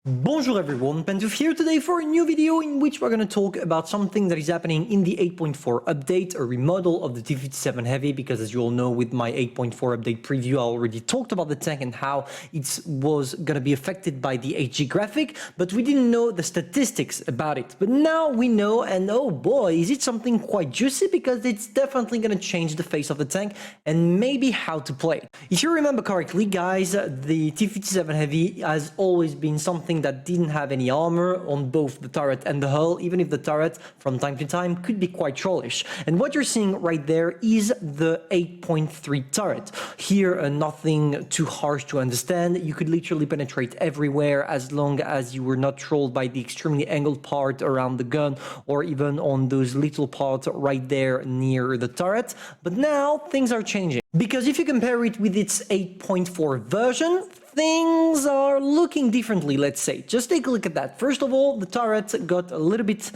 Bonjour everyone, Pantoufleee here today for a new video in which we're going to talk about something that is happening in the 8.4 update, a remodel of the T57 Heavy, because as you all know with my 8.4 update preview I already talked about the tank and how it was going to be affected by the HG graphic, but we didn't know the statistics about it. But now we know, and oh boy, is it something quite juicy, because it's definitely going to change the face of the tank and maybe how to play it. If you remember correctly, guys, the T57 Heavy has always been something that didn't have any armor on both the turret and the hull, even if the turret from time to time could be quite trollish. And what you're seeing right there is the 8.3 turret. Here, nothing too harsh to understand. You could literally penetrate everywhere as long as you were not trolled by the extremely angled part around the gun or even on those little parts right there near the turret. But now things are changing, because if you compare it with its 8.4 version, things are looking differently, let's say. Just take a look at that. First of all, the turret got a little bit,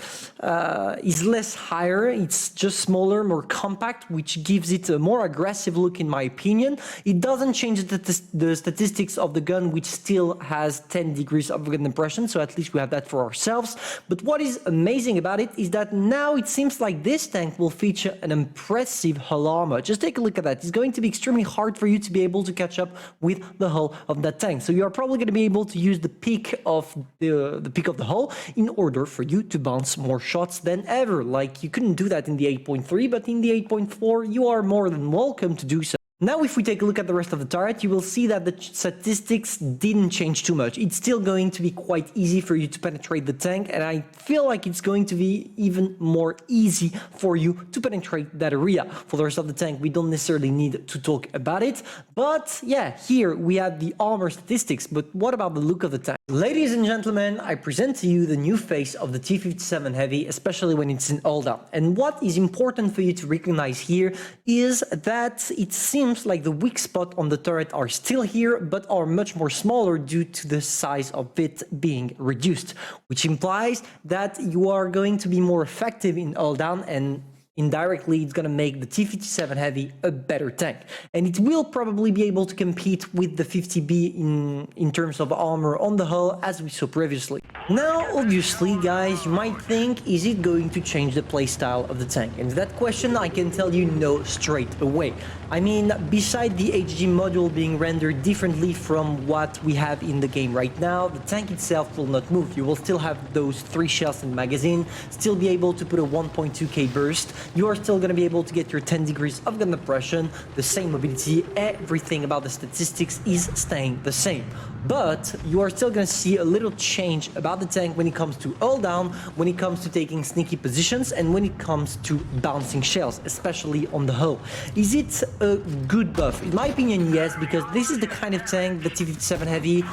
is less higher. It's just smaller, more compact, which gives it a more aggressive look in my opinion. It doesn't change the statistics of the gun, which still has 10 degrees of gun impression, so at least we have that for ourselves. But what is amazing about it is that now it seems like this tank will feature an impressive hull armor. Just take a look at that. It's going to be extremely hard for you to be able to catch up with the hull of that tank. So you are probably going to be able to use the peak of the hull in order for you to bounce more shots than ever. Like, you couldn't do that in the 8.3, but in the 8.4 you are more than welcome to do so. Now, if we take a look at the rest of the turret, you will see that the statistics didn't change too much. It's still going to be quite easy for you to penetrate the tank, and I feel like it's going to be even more easy for you to penetrate that area. For the rest of the tank, we don't necessarily need to talk about it, but yeah, here we have the armor statistics, but what about the look of the tank? Ladies and gentlemen, I present to you the new face of the T57 Heavy, especially when it's in all down. And what is important for you to recognize here is that it seems like the weak spot on the turret are still here, but are much more smaller due to the size of it being reduced, which implies that you are going to be more effective in all down, and indirectly it's going to make the T57 Heavy a better tank, and it will probably be able to compete with the 50B in terms of armor on the hull, as we saw previously. Now, obviously, guys, you might think, is it going to change the playstyle of the tank? And to that question, I can tell you no straight away. I mean, beside the HG module being rendered differently from what we have in the game right now, the tank itself will not move. You will still have those 3 shells in the magazine, still be able to put a 1.2k burst. You are still going to be able to get your 10 degrees of gun suppression, the same mobility, everything about the statistics is staying the same. But you are still going to see a little change about the tank when it comes to all down, when it comes to taking sneaky positions, and when it comes to bouncing shells, especially on the hull. Is it a good buff? In my opinion, yes, because this is the kind of tank, the T57 Heavy,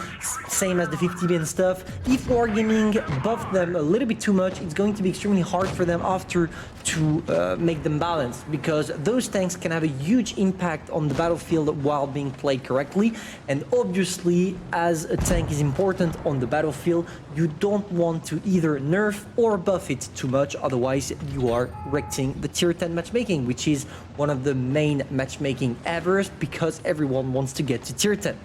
same as the 50B and stuff. If Wargaming buff them a little bit too much, it's going to be extremely hard for them after to make them balanced, because those tanks can have a huge impact on the battlefield while being played correctly. And obviously, as a tank is important on the battlefield, you don't want to either nerf or buff it too much, otherwise you are wrecking the tier 10 matchmaking, which is one of the main matchmaking ever, because everyone wants to get to tier 10.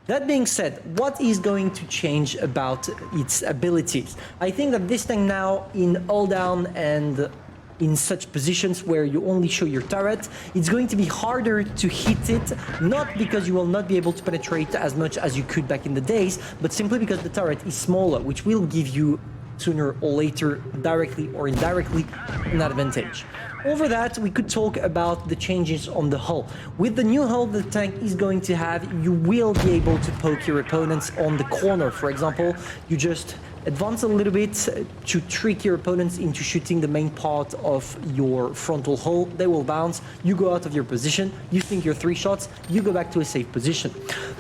That being said, what is going to change about its abilities? I think that this tank now, in all down and in such positions where you only show your turret, it's going to be harder to hit it, not because you will not be able to penetrate as much as you could back in the days, but simply because the turret is smaller, which will give you sooner or later, directly or indirectly, an advantage. Over that, we could talk about the changes on the hull. With the new hull the tank is going to have, you will be able to poke your opponents on the corner. For example, you just advance a little bit to trick your opponents into shooting the main part of your frontal hull. They will bounce, you go out of your position, you think your 3 shots, you go back to a safe position.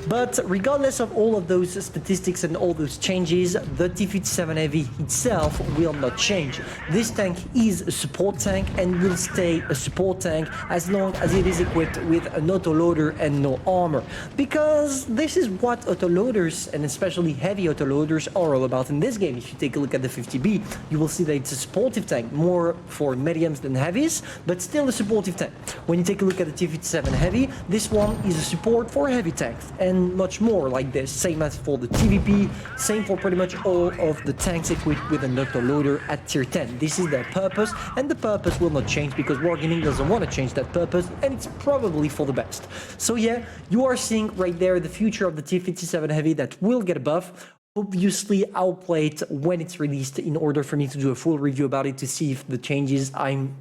But regardless of all of those statistics and all those changes, the T57 Heavy itself will not change. This tank is a support tank and will stay a support tank as long as it is equipped with an autoloader and no armor, because this is what autoloaders, and especially heavy autoloaders, are all about in this this game. If you take a look at the 50B, you will see that it's a supportive tank, more for mediums than heavies, but still a supportive tank. When you take a look at the T57 Heavy, this one is a support for heavy tanks, and much more like this. Same as for the TVP, same for pretty much all of the tanks equipped with an autoloader at tier 10. This is their purpose, and the purpose will not change because Wargaming doesn't want to change that purpose, and it's probably for the best. So yeah, you are seeing right there the future of the T57 Heavy that will get a buff. Obviously, I'll play it when it's released in order for me to do a full review about it to see if the changes I'm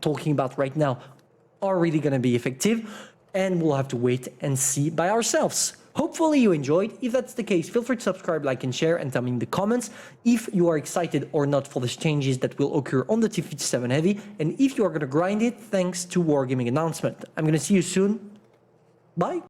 talking about right now are really going to be effective, and we'll have to wait and see by ourselves. Hopefully you enjoyed. If that's the case, feel free to subscribe, like, and share, and tell me in the comments if you are excited or not for the changes that will occur on the T57 Heavy, and if you are going to grind it thanks to Wargaming announcement. I'm going to see you soon. Bye.